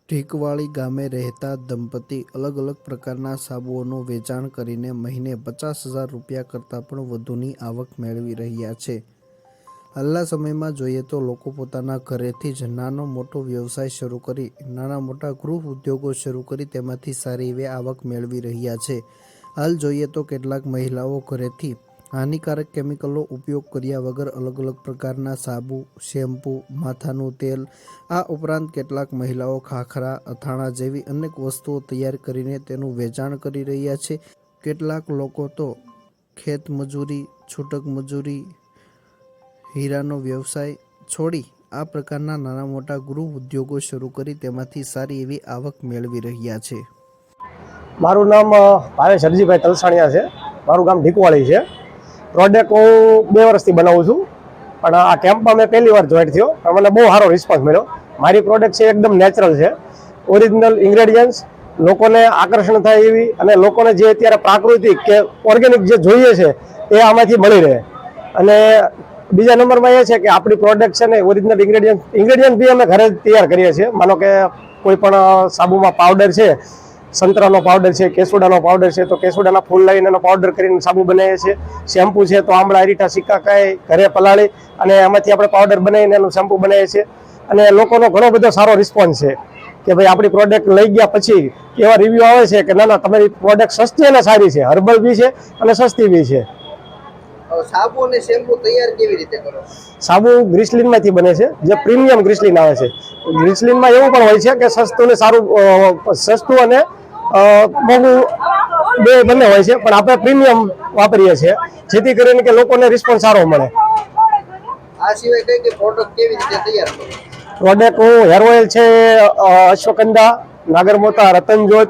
ઢીકવાળી ગામે રહેતા દંપતી અલગ અલગ પ્રકારના સાબુઓનું વેચાણ કરીને મહિને 50,000 રૂપિયા કરતાં પણ વધુની આવક મેળવી રહ્યા છે. હાલના સમયમાં જોઈએ તો લોકો પોતાના ઘરેથી જ નાનો મોટો વ્યવસાય શરૂ કરી નાના મોટા ગૃહ ઉદ્યોગો શરૂ કરી તેમાંથી સારી એવી આવક મેળવી રહ્યા છે. હાલ જોઈએ તો કેટલાક મહિલાઓ ઘરેથી હાનિકારક કેમિકલો ઉપયોગ કર્યા વગર અલગ અલગ પ્રકારના સાબુ, શેમ્પૂ, માથાનું તેલ, આ ઉપરાંત કેટલાક મહિલાઓ ખાખરા, અથાણા જેવી અનેક વસ્તુઓ તૈયાર કરીને તેનું વેચાણ કરી રહ્યા છે. કેટલાક લોકો તો ખેતમજૂરી, છૂટક મજૂરી, હીરાનો વ્યવસાય છોડી આ પ્રકારના નાના મોટા ગૃહ ઉદ્યોગો શરૂ કરી તેમાંથી સારી એવી આવક મેળવી રહ્યા છે. મારું નામ ભાવેશ હરજીભાઈ તલસાણિયા છે. મારું ગામ ઢીકવાળી છે. પ્રોડક્ટ હું 2 વર્ષથી બનાવું છું, પણ આ કેમ્પમાં મેં પહેલી વાર જોઈન્ટ થયો પણ મને બહુ સારો રિસ્પોન્સ મળ્યો. મારી પ્રોડક્ટ છે એકદમ નેચરલ છે, ઓરિજિનલ ઇન્ગ્રેડિયન્ટ્સ, લોકોને આકર્ષણ થાય એવી અને લોકોને જે અત્યારે પ્રાકૃતિક કે ઓર્ગેનિક જે જોઈએ છે એ આમાંથી મળી રહે. અને બીજા નંબરમાં એ છે કે આપણી પ્રોડક્ટ છે ને ઓરિજિનલ ઇન્ગ્રેડિયન્ટ બી અમે ઘરે તૈયાર કરીએ છીએ. માનો કે કોઈ પણ સાબુમાં પાવડર છે, સંતરાનો પાવડર છે, કેસુડાનો પાવડર છે, તો કેસુડાના ફૂલ લઈને એનો પાવડર કરીને સાબુ બનાવીએ છીએ. શેમ્પુ છે તો આમળા, અરીઠા, સિક્કાકાઈ ઘરે પલાળી અને એમાંથી આપણે પાવડર બનાવીને એનું શેમ્પુ બનાવીએ છીએ. અને લોકોનો ઘણો બધો સારો રિસ્પોન્સ છે કે ભાઈ આપણી પ્રોડક્ટ લઈ ગયા પછી એવા રિવ્યૂ આવે છે કે ના ના તમારી પ્રોડક્ટ સસ્તી અને સારી છે, હર્બલ બી છે અને સસ્તી બી છે. સાબુ અને શેમ્પુ તૈયાર કેવી રીતે કરો? સાબુ ગ્રીસલિનમાંથી બને છે, જે પ્રીમિયમ ગ્રીસલિન આવે છે. ગ્રીસલિનમાં એવું પણ હોય છે કે સસ્તું અને સારું, સસ્તું અને મોંઘું બંને હોય છે, પણ આપણે પ્રીમિયમ વાપરીએ છીએ જેથી કરીને કે લોકોને રિસ્પોન્સ સારો મળે. આ સિવાય કઈ કઈ પ્રોડક્ટ કેવી રીતે તૈયાર કરો? પ્રોડક્ટ હું હેર ઓઇલ છે, અશ્વગંધા, નાગરમોતા, રતનજોત,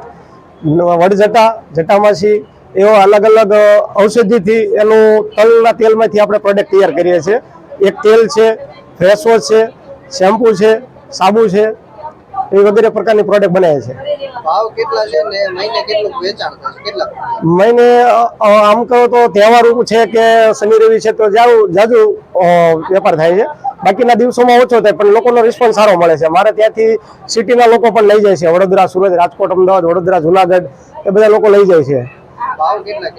વડજટા, જટામાસી એવા અલગ અલગ ઔષધિથી એનું તલના તેલમાંથી આપણે પ્રોડક્ટ તૈયાર કરીએ છીએ. એક તેલ છે, ફેસ વોશ છે, શેમ્પુ છે, સાબુ છે, એ વગેરે પ્રકારની પ્રોડક્ટ બનાવીએ છીએ. ભાવ કેટલા છે ને મહિને કેટલું વેચાણ થાય છે? કેટલા મહિને આમ કહો તો તહેવાર છે કે શનિ રવિ છે તો જાજુ વેપાર થાય છે. બાકીના દિવસોમાં ઓછો થાય પણ લોકોનો રિસ્પોન્સ સારો મળે છે. મારે ત્યાંથી સિટીના લોકો પણ લઈ જાય છે. વડોદરા, સુરત, રાજકોટ, અમદાવાદ, વડોદરા, જુનાગઢ એ બધા લોકો લઈ જાય છે. ભાવ કેટલા?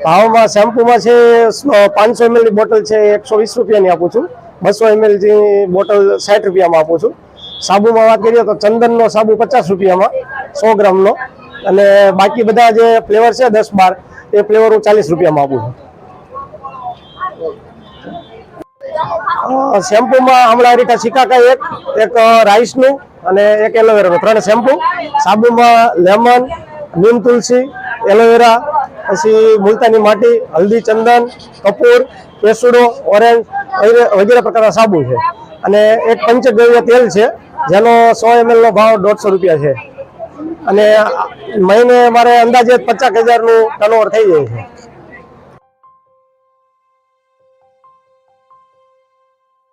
ભાવમાં શેમ્પુમાં છે 500 ml ની બોટલ છે 120 રૂપિયાની આપું છું. 200 ml ની બોટલ 60 રૂપિયામાં આપું છું. સાબુમાં વાત કરીએ તો ચંદનનો સાબુ 50 રૂપિયામાં 100 ગ્રામનો, અને બાકી બધા જે ફ્લેવર છે 10-12 એ ફ્લેવર હું 40 રૂપિયામાં આપું છું. શેમ્પુમાં આમળા, અરીઠા, સિક્કાકાઈ એક રાઈસનું અને એક એલોવેરાનું 3 શેમ્પુ. સાબુમાં લેમન, નીમ તુલસી, એલોવેરા, પછી મુલતાની માટી, હલ્દી, ચંદન, કપૂર, કેસુડો, ઓરેન્જ વગેરે પ્રકારના સાબુ છે. અને એક પંચગવ્ય તેલ છે જેનો 100 ml નો ભાવ 150 રૂપિયા છે. અને મહિને મારે અંદાજે 50,000 નું ટર્નઓવર થઈ જાય છે.